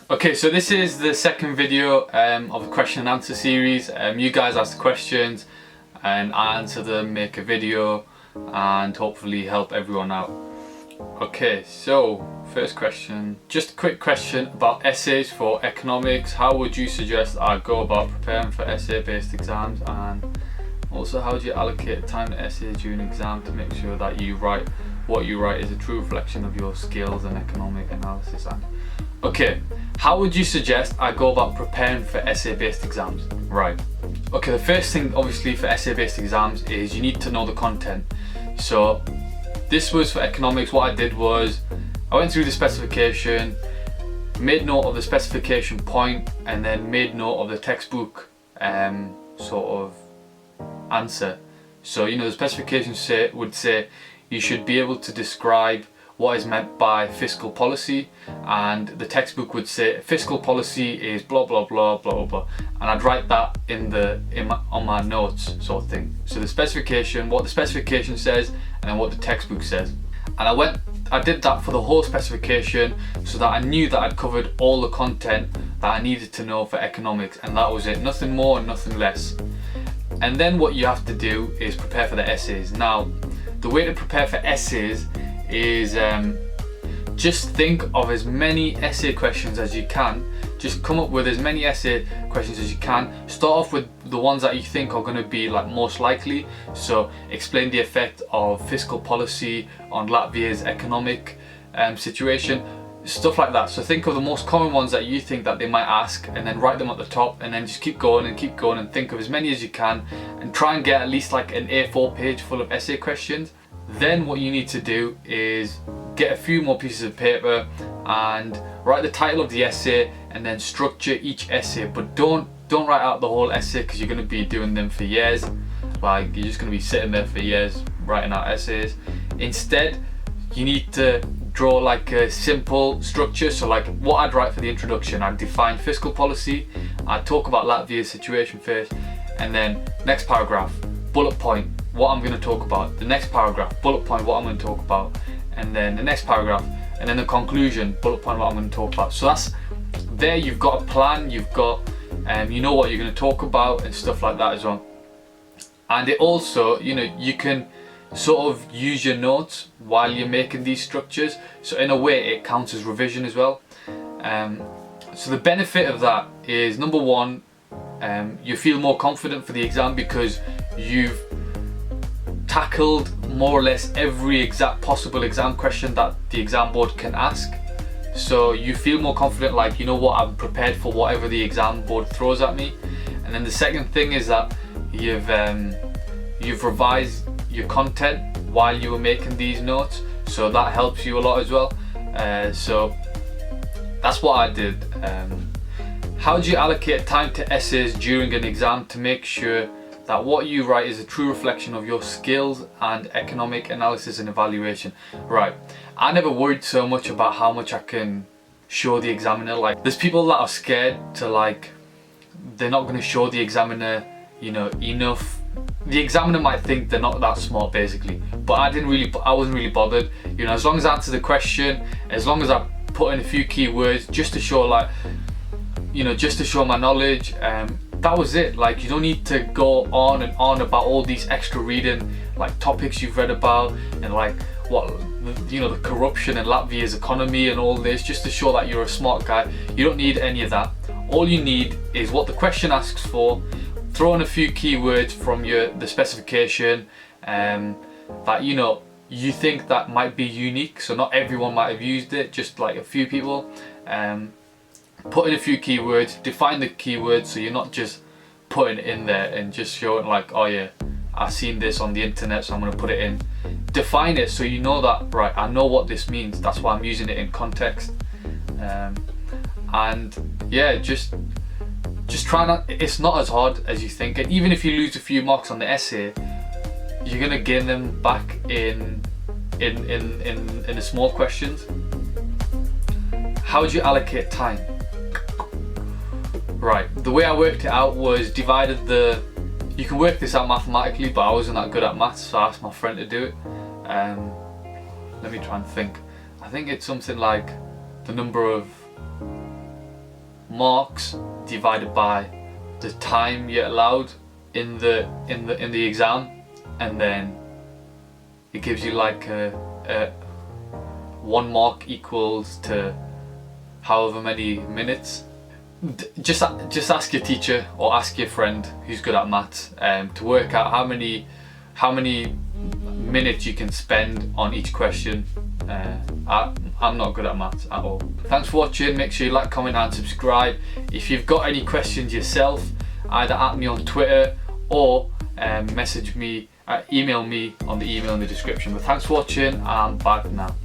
Okay, so this is the second video of a question and answer series. You guys ask the questions and I answer them, make a video and hopefully help everyone out. Okay, so first question, just a quick question about essays for economics. How would you suggest I go about preparing for essay-based exams, and also how do you allocate time to essays during exam to make sure that you write what you write is a true reflection of your skills and economic analysis? And okay, how would you suggest I go about preparing for essay-based exams? Right. Okay, the first thing obviously for essay-based exams is you need to know the content. So this was for economics. What I did was I went through the specification, made note of the specification point, and then made note of the textbook sort of answer. So the specification would say you should be able to describe what is meant by fiscal policy, and the textbook would say fiscal policy is blah blah blah blah blah, and I'd write that on my notes sort of thing. So the specification, what the specification says, and then what the textbook says. And I did that for the whole specification so that I knew that I'd covered all the content that I needed to know for economics, and that was it, nothing more and nothing less. And then what you have to do is prepare for the essays. Now, the way to prepare for essays is just think of as many essay questions as you can. Just come up with as many essay questions as you can. Start off with the ones that you think are going to be most likely. So explain the effect of fiscal policy on Latvia's economic situation, stuff like that. So think of the most common ones that you think that they might ask, and then write them at the top, and then just keep going and think of as many as you can, and try and get at least an A4 page full of essay questions. Then what you need to do is get a few more pieces of paper and write the title of the essay, and then structure each essay. But don't write out the whole essay, because you're going to be doing them for years. You're just going to be sitting there for years writing out essays. Instead, you need to draw a simple structure. So what I'd write for the introduction, I'd define fiscal policy, I'd talk about Latvia's situation first, and then next paragraph, bullet point, what I'm going to talk about. The next paragraph, bullet point, what I'm going to talk about. And then the next paragraph, and then the conclusion, bullet point, what I'm going to talk about. So that's there, you've got a plan, you've got you know what you're going to talk about and stuff like that as well. And it also, you can sort of use your notes while you're making these structures, so in a way it counts as revision as well. So the benefit of that is, number one, you feel more confident for the exam because you've tackled more or less every possible exam question that the exam board can ask. So you feel more confident, I'm prepared for whatever the exam board throws at me. And then the second thing is that you've revised your content while you were making these notes, so that helps you a lot as well. So that's what I did. How do you allocate time to essays during an exam to make sure that what you write is a true reflection of your skills and economic analysis and evaluation? Right, I never worried so much about how much I can show the examiner. There's people that are scared to they're not going to show the examiner enough. The examiner might think they're not that smart basically, but I wasn't really bothered. As long as I answer the question, as long as I put in a few keywords just to show just to show my knowledge, that was it. You don't need to go on and on about all these extra reading, topics you've read about, and the corruption in Latvia's economy and all this, just to show that you're a smart guy. You don't need any of that. All you need is what the question asks for. Throw in a few keywords from the specification that you think that might be unique, so not everyone might have used it, just a few people. Put in a few keywords, define the keywords, so you're not just putting it in there and just showing oh yeah, I've seen this on the internet, so I'm going to put it in. Define it so you know that, right, I know what this means, that's why I'm using it in context. And yeah, just try not, it's not as hard as you think. And even if you lose a few marks on the essay, you're going to gain them back in the small questions. How do you allocate time? Right, the way I worked it out was you can work this out mathematically, but I wasn't that good at maths, so I asked my friend to do it. Let me try and think. I think it's something like the number of marks divided by the time you're allowed in the exam, and then it gives you like a 1 mark equals to however many minutes. Just ask your teacher or ask your friend who's good at maths to work out how many minutes you can spend on each question. I'm not good at maths at all. Thanks for watching. Make sure you like, comment and subscribe. If you've got any questions yourself, either at me on Twitter or email me on the email in the description. But thanks for watching, and bye for now.